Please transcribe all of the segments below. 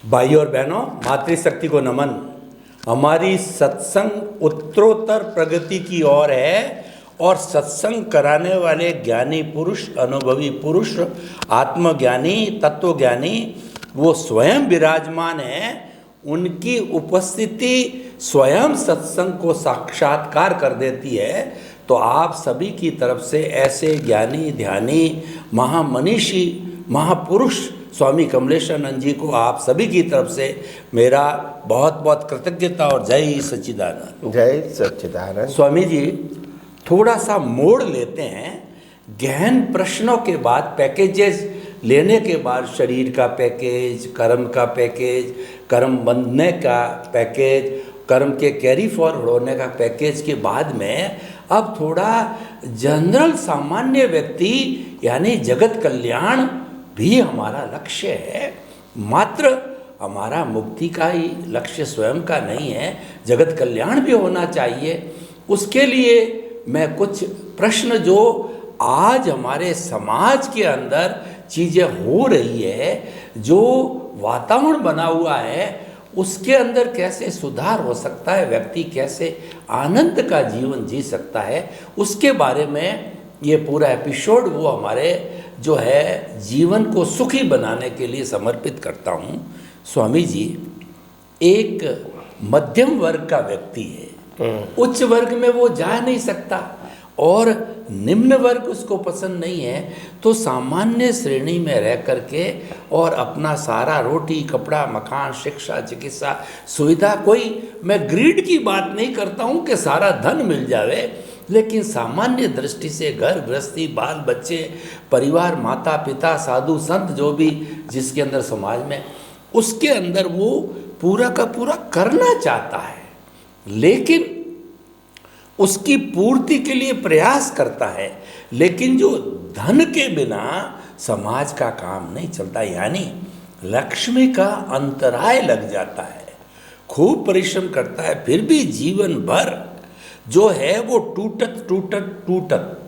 भाइयों और बहनों, मातृशक्ति को नमन। हमारी सत्संग उत्तरोत्तर प्रगति की ओर है और सत्संग कराने वाले ज्ञानी पुरुष, अनुभवी पुरुष, आत्मज्ञानी, तत्वज्ञानी वो स्वयं विराजमान हैं। उनकी उपस्थिति स्वयं सत्संग को साक्षात्कार कर देती है। तो आप सभी की तरफ से ऐसे ज्ञानी, ध्यानी, महामनीषी, महापुरुष स्वामी कमलेशानंद जी को आप सभी की तरफ से मेरा बहुत बहुत कृतज्ञता और जय सच्चिदानंद। जय सच्चिदानंद। स्वामी जी, थोड़ा सा मोड़ लेते हैं। गहन प्रश्नों के बाद, पैकेजेस लेने के बाद, शरीर का पैकेज, कर्म का पैकेज, कर्म बंधने का पैकेज, कर्म के कैरी फॉरवर्ड होने का पैकेज के बाद में अब थोड़ा जनरल सामान्य व्यक्ति यानी जगत कल्याण भी हमारा लक्ष्य है। मात्र हमारा मुक्ति का ही लक्ष्य स्वयं का नहीं है, जगत कल्याण भी होना चाहिए। उसके लिए मैं कुछ प्रश्न जो आज हमारे समाज के अंदर चीज़ें हो रही है, जो वातावरण बना हुआ है, उसके अंदर कैसे सुधार हो सकता है, व्यक्ति कैसे आनंद का जीवन जी सकता है, उसके बारे में ये पूरा एपिसोड वो हमारे जो है जीवन को सुखी बनाने के लिए समर्पित करता हूँ। स्वामी जी, एक मध्यम वर्ग का व्यक्ति है, उच्च वर्ग में वो जा नहीं सकता और निम्न वर्ग उसको पसंद नहीं है, तो सामान्य श्रेणी में रह करके और अपना सारा रोटी, कपड़ा, मकान, शिक्षा, चिकित्सा, सुविधा, कोई मैं ग्रीड की बात नहीं करता हूँ कि सारा धन मिल जावे, लेकिन सामान्य दृष्टि से घर गृहस्थी, बाल बच्चे, परिवार, माता पिता, साधु संत, जो भी जिसके अंदर समाज में, उसके अंदर वो पूरा का पूरा करना चाहता है, लेकिन उसकी पूर्ति के लिए प्रयास करता है। लेकिन जो धन के बिना समाज का काम नहीं चलता, यानी लक्ष्मी का अंतराय लग जाता है। खूब परिश्रम करता है, फिर भी जीवन भर जो है वो टूटत टूटत टूटत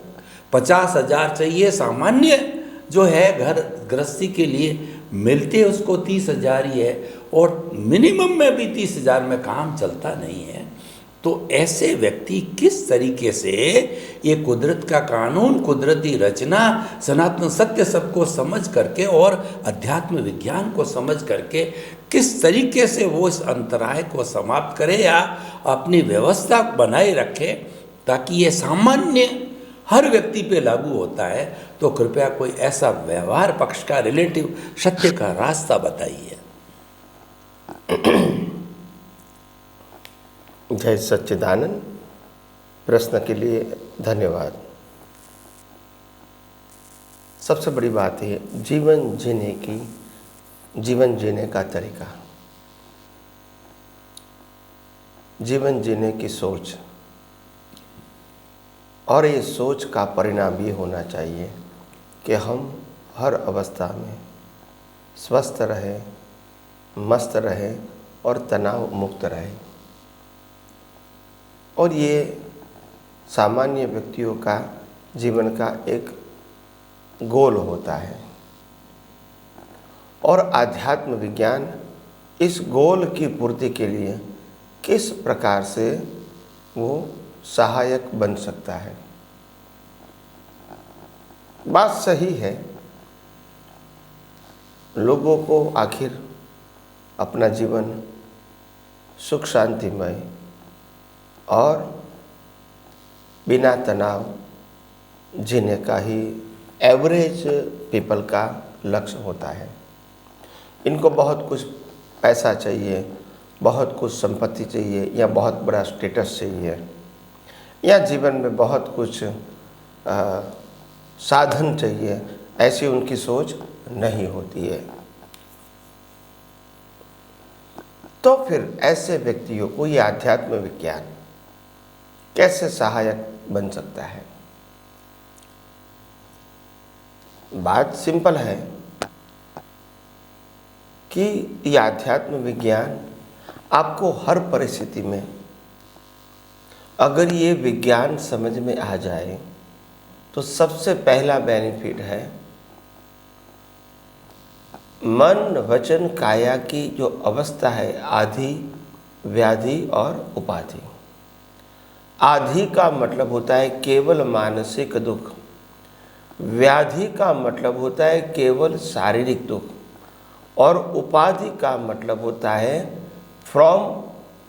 50,000 चाहिए, सामान्य जो है घर गृहस्थी के लिए मिलते उसको 30,000 ही है, और मिनिमम में भी 30,000 में काम चलता नहीं है। तो ऐसे व्यक्ति किस तरीके से ये कुदरत का कानून, कुदरती रचना, सनातन सत्य सबको समझ करके और अध्यात्म विज्ञान को समझ करके किस तरीके से वो इस अंतराय को समाप्त करे या अपनी व्यवस्था बनाए रखे, ताकि ये सामान्य हर व्यक्ति पे लागू होता है। तो कृपया कोई ऐसा व्यवहार पक्ष का, रिलेटिव सत्य का रास्ता बताइए। जय सच्चिदानंद। प्रश्न के लिए धन्यवाद। सबसे बड़ी बात है जीवन जीने का तरीका, जीवन जीने की सोच, और ये सोच का परिणाम ये होना चाहिए कि हम हर अवस्था में स्वस्थ रहें, मस्त रहें और तनाव मुक्त रहें। और ये सामान्य व्यक्तियों का जीवन का एक गोल होता है, और आध्यात्म विज्ञान इस गोल की पूर्ति के लिए किस प्रकार से वो सहायक बन सकता है। बात सही है, लोगों को आखिर अपना जीवन सुख शांतिमय और बिना तनाव जीने का ही एवरेज पीपल का लक्ष्य होता है। इनको बहुत कुछ पैसा चाहिए, बहुत कुछ संपत्ति चाहिए, या बहुत बड़ा स्टेटस चाहिए, या जीवन में बहुत कुछ साधन चाहिए, ऐसी उनकी सोच नहीं होती है। तो फिर ऐसे व्यक्तियों को ये आध्यात्म विज्ञान कैसे सहायक बन सकता है? बात सिंपल है कि ये आध्यात्म विज्ञान आपको हर परिस्थिति में, अगर ये विज्ञान समझ में आ जाए, तो सबसे पहला बेनिफिट है मन वचन काया की जो अवस्था है, आधि, व्याधि और उपाधि। आधि का मतलब होता है केवल मानसिक दुख, व्याधि का मतलब होता है केवल शारीरिक दुख, और उपाधि का मतलब होता है फ्रॉम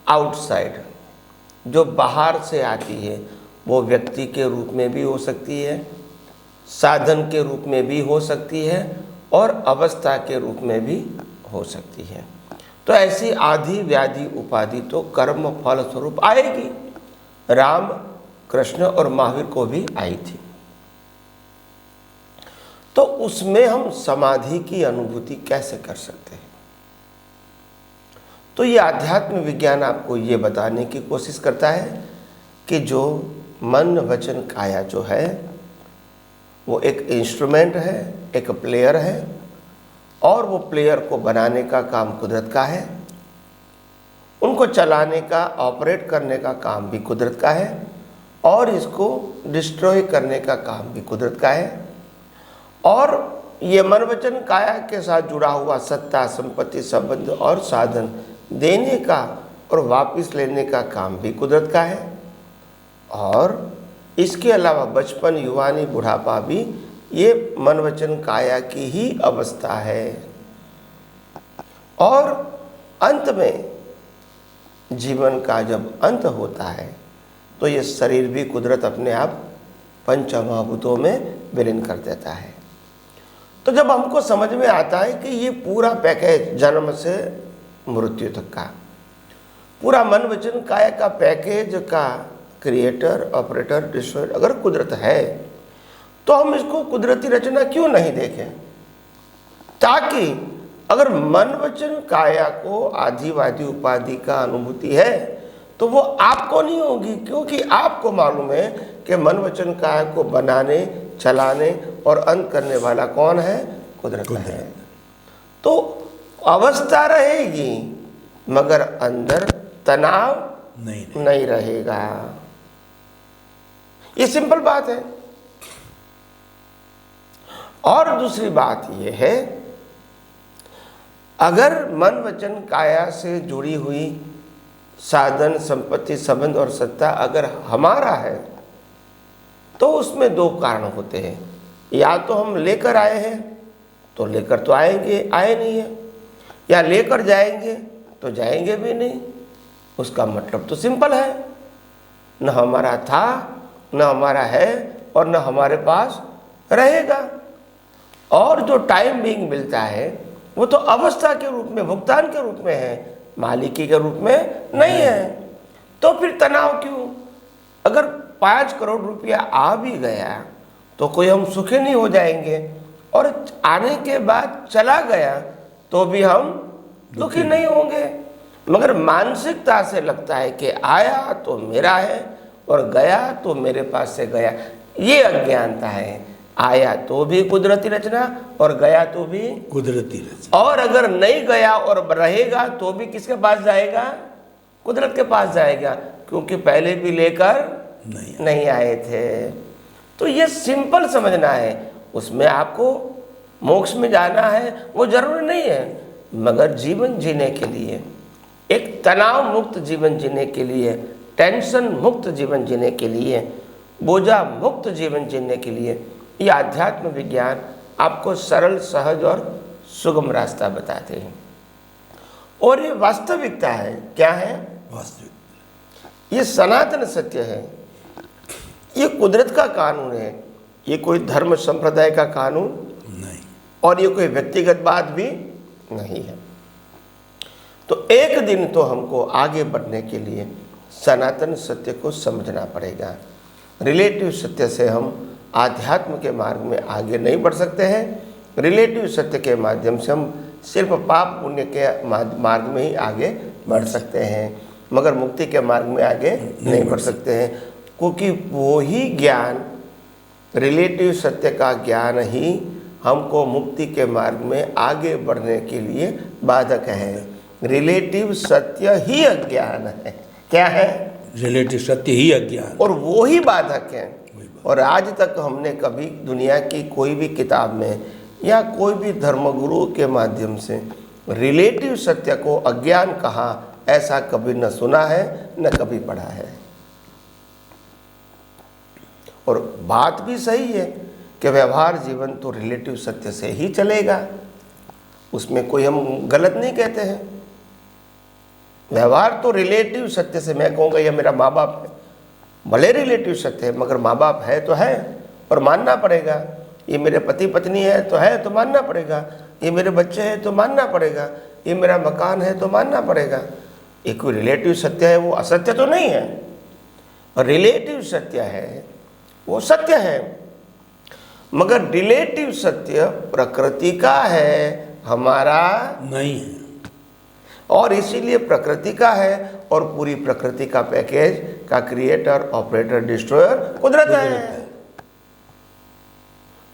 आउटसाइड, जो बाहर से आती है। वो व्यक्ति के रूप में भी हो सकती है, साधन के रूप में भी हो सकती है, और अवस्था के रूप में भी हो सकती है। तो ऐसी आधि व्याधि उपाधि तो कर्म फल स्वरूप आएगी। राम, कृष्ण और महावीर को भी आई थी। तो उसमें हम समाधि की अनुभूति कैसे कर सकते हैं? तो ये आध्यात्म विज्ञान आपको ये बताने की कोशिश करता है कि जो मन वचन काया जो है वो एक इंस्ट्रूमेंट है, एक प्लेयर है, और वो प्लेयर को बनाने का काम कुदरत का है, उनको चलाने का, ऑपरेट करने का काम भी कुदरत का है, और इसको डिस्ट्रॉय करने का काम भी कुदरत का है। और ये मन वचन काया के साथ जुड़ा हुआ सत्ता, संपत्ति, संबंध और साधन देने का और वापस लेने का काम भी कुदरत का है। और इसके अलावा बचपन, युवानी, बुढ़ापा भी ये मन वचन काया की ही अवस्था है। और अंत में जीवन का जब अंत होता है तो ये शरीर भी कुदरत अपने आप पंचमहाभूतों में विलीन कर देता है। तो जब हमको समझ में आता है कि ये पूरा पैकेज जन्म से मृत्यु तक का पूरा मन वचन काया का पैकेज का क्रिएटर, ऑपरेटर, डिस्ट्रॉयर अगर कुदरत है, तो हम इसको कुदरती रचना क्यों नहीं देखें? ताकि अगर मन वचन काया को आधिवादी उपाधि का अनुभूति है तो वो आपको नहीं होगी, क्योंकि आपको मालूम है कि मन वचन काया को बनाने, चलाने और अंत करने वाला कौन है? कुदरत है। तो अवस्था रहेगी मगर अंदर तनाव नहीं रहेगा। ये सिंपल बात है। और दूसरी बात यह है, अगर मन वचन काया से जुड़ी हुई साधन, संपत्ति, संबंध और सत्ता अगर हमारा है तो उसमें दो कारण होते हैं। या तो हम लेकर आए हैं तो लेकर तो आए नहीं है, या लेकर जाएंगे तो जाएंगे भी नहीं। उसका मतलब तो सिंपल है, न हमारा था, न हमारा है, और न हमारे पास रहेगा। और जो टाइम बीइंग मिलता है वो तो अवस्था के रूप में, भुगतान के रूप में है, मालिकी के रूप में नहीं है। तो फिर तनाव क्यों? अगर 5 करोड़ रुपया आ भी गया तो कोई हम सुखी नहीं हो जाएंगे, और आने के बाद चला गया तो भी हम दुखी नहीं होंगे। मगर मानसिकता से लगता है कि आया तो मेरा है और गया तो मेरे पास से गया। ये अज्ञानता है। आया तो भी कुदरती रचना और गया तो भी कुदरती रचना। और अगर नहीं गया और रहेगा तो भी किसके पास जाएगा? कुदरत के पास जाएगा, क्योंकि पहले भी लेकर नहीं आए थे। तो ये सिंपल समझना है। उसमें आपको मोक्ष में जाना है वो जरूरी नहीं है, मगर जीवन जीने के लिए, एक तनाव मुक्त जीवन जीने के लिए, टेंशन मुक्त जीवन जीने के लिए, बोझा मुक्त जीवन जीने के लिए ये आध्यात्म विज्ञान आपको सरल, सहज और सुगम रास्ता बताते हैं। और ये वास्तविकता है। क्या है? वास्तविक। ये सनातन सत्य है। ये कुदरत का कानून है। ये कोई धर्म संप्रदाय का कानून नहीं, और ये कोई व्यक्तिगत बात भी नहीं है। तो एक दिन तो हमको आगे बढ़ने के लिए सनातन सत्य को समझना पड़ेगा। रिलेटिव सत्य से हम आध्यात्म के मार्ग में आगे नहीं बढ़ सकते हैं। रिलेटिव सत्य के माध्यम से हम सिर्फ पाप पुण्य के मार्ग में ही आगे बढ़ सकते हैं, मगर मुक्ति के मार्ग में आगे नहीं बढ़ सकते हैं। क्योंकि वो ही ज्ञान, रिलेटिव सत्य का ज्ञान ही हमको मुक्ति के मार्ग में आगे बढ़ने के लिए बाधक है। रिलेटिव सत्य ही अज्ञान है। क्या है? रिलेटिव सत्य ही अज्ञान, और वो ही बाधक है। और आज तक हमने कभी दुनिया की कोई भी किताब में या कोई भी धर्मगुरु के माध्यम से रिलेटिव सत्य को अज्ञान कहा, ऐसा कभी न सुना है न कभी पढ़ा है। और बात भी सही है कि व्यवहार जीवन तो रिलेटिव सत्य से ही चलेगा, उसमें कोई हम गलत नहीं कहते हैं। व्यवहार तो रिलेटिव सत्य से, मैं कहूँगा ये मेरा माँ बाप है, भले रिलेटिव सत्य है मगर माँ बाप है तो है और मानना पड़ेगा। ये मेरे पति पत्नी है तो मानना पड़ेगा। ये मेरे बच्चे हैं तो मानना पड़ेगा। ये मेरा मकान है तो मानना पड़ेगा। ये कोई रिलेटिव सत्य है, वो असत्य तो नहीं है। और रिलेटिव सत्य है वो सत्य है, मगर रिलेटिव सत्य प्रकृति का है, हमारा नहीं है। और इसीलिए प्रकृति का है और पूरी प्रकृति का पैकेज का क्रिएटर, ऑपरेटर, डिस्ट्रॉयर कुदरत है।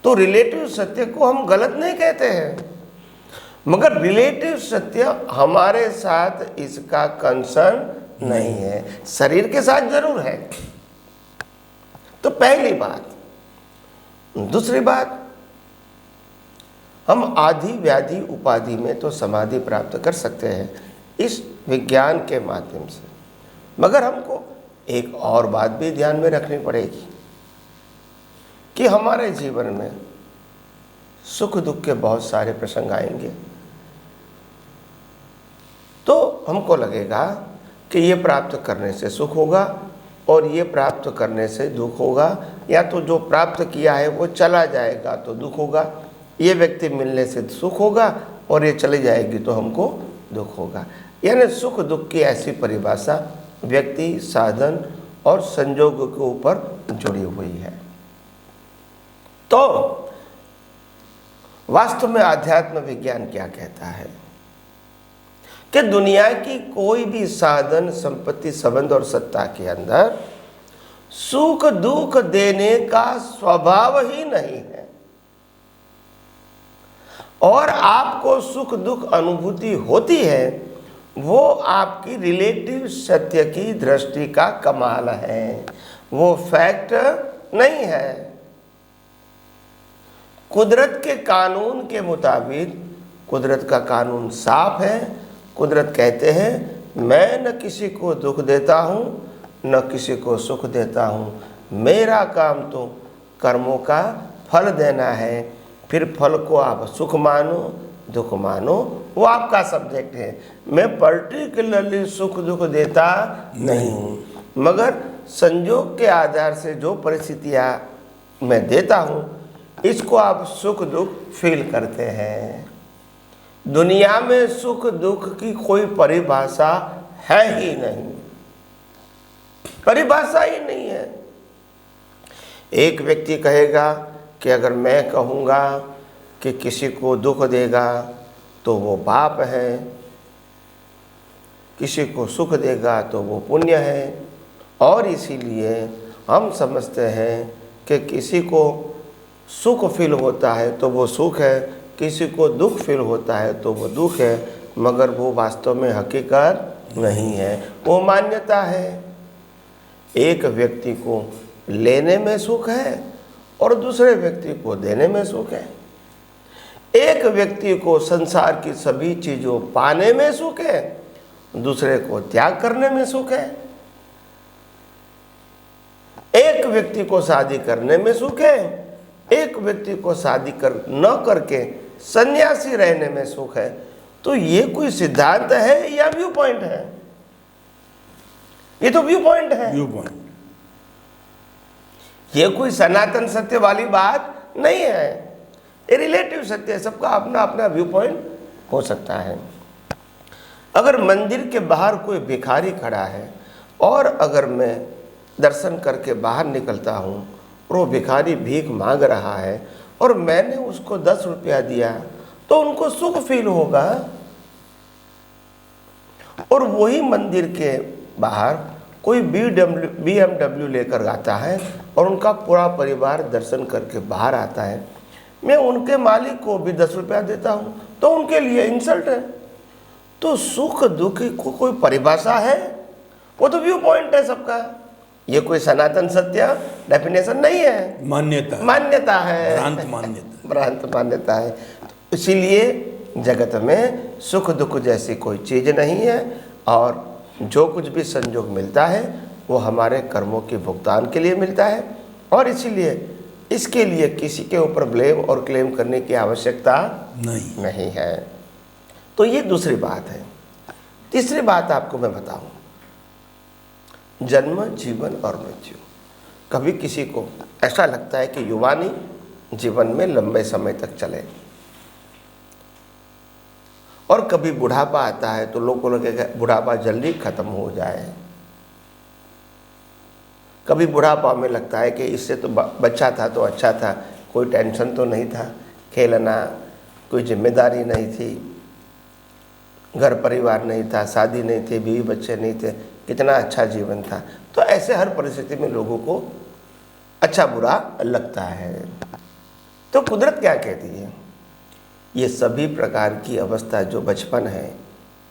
तो रिलेटिव सत्य को हम गलत नहीं कहते हैं, मगर रिलेटिव सत्य हमारे साथ इसका कंसर्न नहीं है, शरीर के साथ जरूर है। तो पहली बात। दूसरी बात, हम आदि व्याधि उपाधि में तो समाधि प्राप्त कर सकते हैं इस विज्ञान के माध्यम से, मगर हमको एक और बात भी ध्यान में रखनी पड़ेगी कि हमारे जीवन में सुख दुख के बहुत सारे प्रसंग आएंगे। तो हमको लगेगा कि ये प्राप्त करने से सुख होगा और ये प्राप्त करने से दुख होगा, या तो जो प्राप्त किया है वो चला जाएगा तो दुख होगा, ये व्यक्ति मिलने से सुख होगा और ये चली जाएगी तो हमको दुख होगा। यानी सुख दुख की ऐसी परिभाषा व्यक्ति, साधन और संजोग के ऊपर जुड़ी हुई है। तो वास्तव में आध्यात्म विज्ञान क्या कहता है कि दुनिया की कोई भी साधन, संपत्ति, संबंध और सत्ता के अंदर सुख दुख देने का स्वभाव ही नहीं है, और आपको सुख दुख अनुभूति होती है वो आपकी रिलेटिव सत्य की दृष्टि का कमाल है, वो फैक्ट नहीं है। कुदरत के कानून के मुताबिक, कुदरत का कानून साफ है। कुदरत कहते हैं मैं न किसी को दुख देता हूँ न किसी को सुख देता हूँ, मेरा काम तो कर्मों का फल देना है, फिर फल को आप सुख मानो दुख मानो वो आपका सब्जेक्ट है। मैं पर्टिकुलरली सुख दुख देता नहीं हूँ, मगर संजोग के आधार से जो परिस्थितियाँ मैं देता हूँ इसको आप सुख दुख फील करते हैं। दुनिया में सुख दुख की कोई परिभाषा है ही नहीं, परिभाषा ही नहीं है। एक व्यक्ति कहेगा कि अगर मैं कहूँगा कि किसी को दुख देगा तो वो पाप है, किसी को सुख देगा तो वो पुण्य है, और इसीलिए हम समझते हैं कि किसी को सुख फील होता है तो वो सुख है, किसी को दुख फील होता है तो वो दुख है, मगर वो वास्तव में हकीकत नहीं है, वो मान्यता है। एक व्यक्ति को लेने में सुख है और दूसरे व्यक्ति को देने में सुख है। एक व्यक्ति को संसार की सभी चीज़ों पाने में सुख है, दूसरे को त्याग करने में सुख है। एक व्यक्ति को शादी करने में सुख है, एक व्यक्ति को शादी न करके सन्यासी रहने में सुख है। तो ये कोई सिद्धांत है या व्यू पॉइंट है? ये तो व्यू पॉइंट है। व्यू पॉइंट, ये कोई सनातन सत्य वाली बात नहीं है, ये रिलेटिव सत्य है। सबका अपना अपना व्यू पॉइंट हो सकता है। अगर मंदिर के बाहर कोई भिखारी खड़ा है और अगर मैं दर्शन करके बाहर निकलता हूँ और वो भिखारी भीख मांग रहा है और मैंने उसको 10 रुपया दिया तो उनको सुख फील होगा। और वही मंदिर के बाहर कोई BMW लेकर आता है और उनका पूरा परिवार दर्शन करके बाहर आता है, मैं उनके मालिक को भी 10 रुपया देता हूँ तो उनके लिए इंसल्ट है। तो सुख दुख को कोई परिभाषा है? वो तो व्यू पॉइंट है सबका। ये कोई सनातन सत्य डेफिनेशन नहीं है, मान्यता मान्यता है, भ्रांत मान्यता। भ्रांत मान्यता है। तो इसीलिए जगत में सुख दुख जैसी कोई चीज़ नहीं है, और जो कुछ भी संयोग मिलता है वो हमारे कर्मों के भुगतान के लिए मिलता है, और इसीलिए इसके लिए किसी के ऊपर ब्लेम और क्लेम करने की आवश्यकता नहीं है। तो ये दूसरी बात है। तीसरी बात आपको मैं बताऊं, जन्म, जीवन और मृत्यु। कभी किसी को ऐसा लगता है कि युवानी जीवन में लंबे समय तक चले, और कभी बुढ़ापा आता है तो लोगों को लगेगा बुढ़ापा जल्दी खत्म हो जाए। कभी बुढ़ापा में लगता है कि इससे तो बच्चा था तो अच्छा था, कोई टेंशन तो नहीं था, खेलना, कोई जिम्मेदारी नहीं थी, घर परिवार नहीं था, शादी नहीं थी, बीवी बच्चे नहीं थे, कितना अच्छा जीवन था। तो ऐसे हर परिस्थिति में लोगों को अच्छा बुरा लगता है। तो कुदरत क्या कहती है, ये सभी प्रकार की अवस्था जो बचपन है,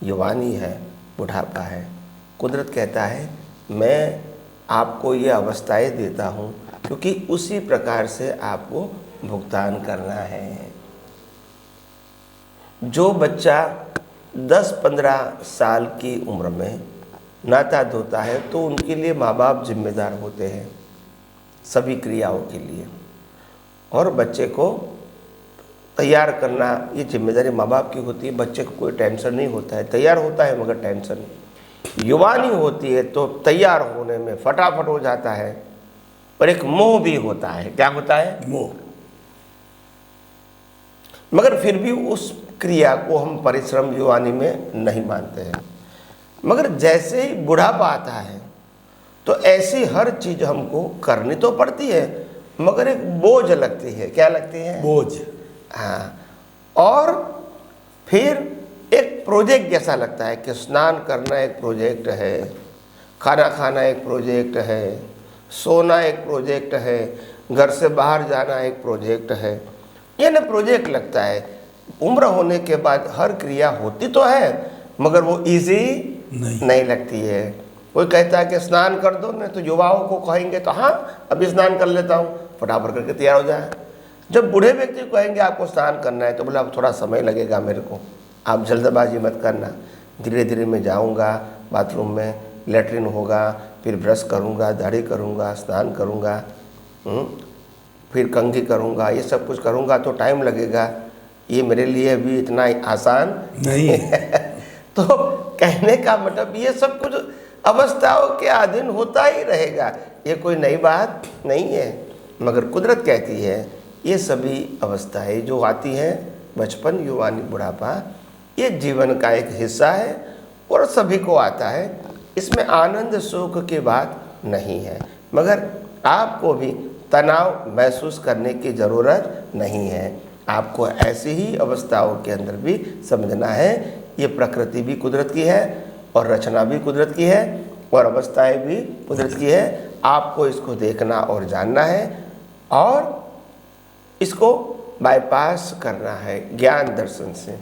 युवानी है, बुढ़ापा है, कुदरत कहता है मैं आपको ये अवस्थाएं देता हूँ क्योंकि उसी प्रकार से आपको भुगतान करना है। जो बच्चा 10-15 साल की उम्र में नाता धोता है तो उनके लिए माँ बाप जिम्मेदार होते हैं सभी क्रियाओं के लिए, और बच्चे को तैयार करना ये जिम्मेदारी माँ बाप की होती है। बच्चे को कोई टेंशन नहीं होता है, तैयार होता है मगर टेंशन। युवानी होती है तो तैयार होने में फटाफट हो जाता है, पर एक मोह भी होता है। क्या होता है? मोह। मगर फिर भी उस क्रिया को हम परिश्रम युवानी में नहीं मानते हैं। मगर जैसे ही बुढ़ापा आता है तो ऐसी हर चीज हमको करनी तो पड़ती है, मगर एक बोझ लगती है। क्या लगती है? बोझ। हाँ, और फिर एक प्रोजेक्ट जैसा लगता है कि स्नान करना एक प्रोजेक्ट है, खाना खाना एक प्रोजेक्ट है, सोना एक प्रोजेक्ट है, घर से बाहर जाना एक प्रोजेक्ट है। ये ना प्रोजेक्ट लगता है। उम्र होने के बाद हर क्रिया होती तो है मगर वो इजी नहीं लगती है। कोई कहता है कि स्नान कर दो, नहीं तो युवाओं को कहेंगे तो हाँ अभी स्नान कर लेता हूँ, फटाफट करके तैयार हो जाए। जब बूढ़े व्यक्ति को कहेंगे आपको स्नान करना है तो बोला अब थोड़ा समय लगेगा मेरे को, आप जल्दबाजी मत करना, धीरे धीरे मैं जाऊँगा, बाथरूम में लेटरिन होगा, फिर ब्रश करूँगा, दाढ़ी करूँगा, स्नान करूँगा, फिर कंघी करूँगा, ये सब कुछ करूँगा तो टाइम लगेगा, ये मेरे लिए भी इतना आसान नहीं है। तो कहने का मतलब ये सब कुछ अवस्थाओं के अधीन होता ही रहेगा, ये कोई नई बात नहीं है। मगर कुदरत कहती है ये सभी अवस्थाएं जो आती हैं, बचपन, युवानी, बुढ़ापा, ये जीवन का एक हिस्सा है और सभी को आता है। इसमें आनंद सुख की बात नहीं है, मगर आपको भी तनाव महसूस करने की ज़रूरत नहीं है। आपको ऐसी ही अवस्थाओं के अंदर भी समझना है ये प्रकृति भी कुदरत की है और रचना भी कुदरत की है और अवस्थाएं भी कुदरत की है। आपको इसको देखना और जानना है और इसको बाईपास करना है ज्ञान दर्शन से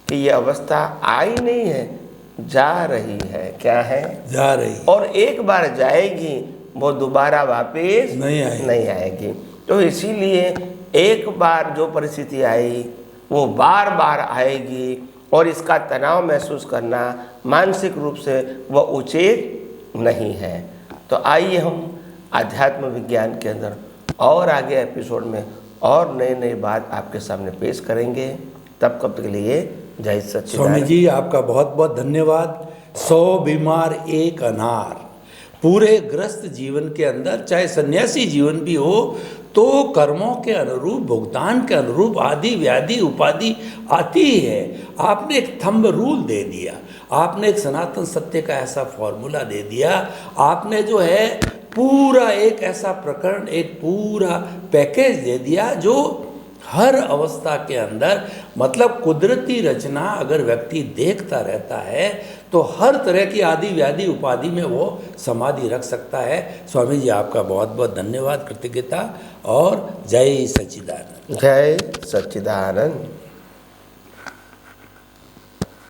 कि ये अवस्था आई नहीं है, जा रही है। क्या है? जा रही। और एक बार जाएगी, वो दोबारा वापस नहीं आएगी। तो इसीलिए एक बार जो परिस्थिति आई वो बार बार आएगी और इसका तनाव महसूस करना मानसिक रूप से वह उचित नहीं है। तो आइए हम आध्यात्म विज्ञान के अंदर और आगे एपिसोड में और नई बात आपके सामने पेश करेंगे। तब कब के लिए जय सच्चिदानंद। स्वामी जी आपका बहुत बहुत धन्यवाद। 100 बीमार एक अनार। पूरे ग्रस्त जीवन के अंदर चाहे सन्यासी जीवन भी हो तो कर्मों के अनुरूप, भुगतान के अनुरूप आदि व्याधि उपाधि आती ही है। आपने एक थंब रूल दे दिया, आपने एक सनातन सत्य का ऐसा फॉर्मूला दे दिया, आपने जो है पूरा एक ऐसा प्रकरण, एक पूरा पैकेज दे दिया जो हर अवस्था के अंदर, मतलब कुदरती रचना अगर व्यक्ति देखता रहता है तो हर तरह की आदि व्याधि उपाधि में वो समाधि रख सकता है। स्वामी जी आपका बहुत बहुत धन्यवाद, कृतज्ञता और जय सच्चिदानंद। जय सच्चिदानंद।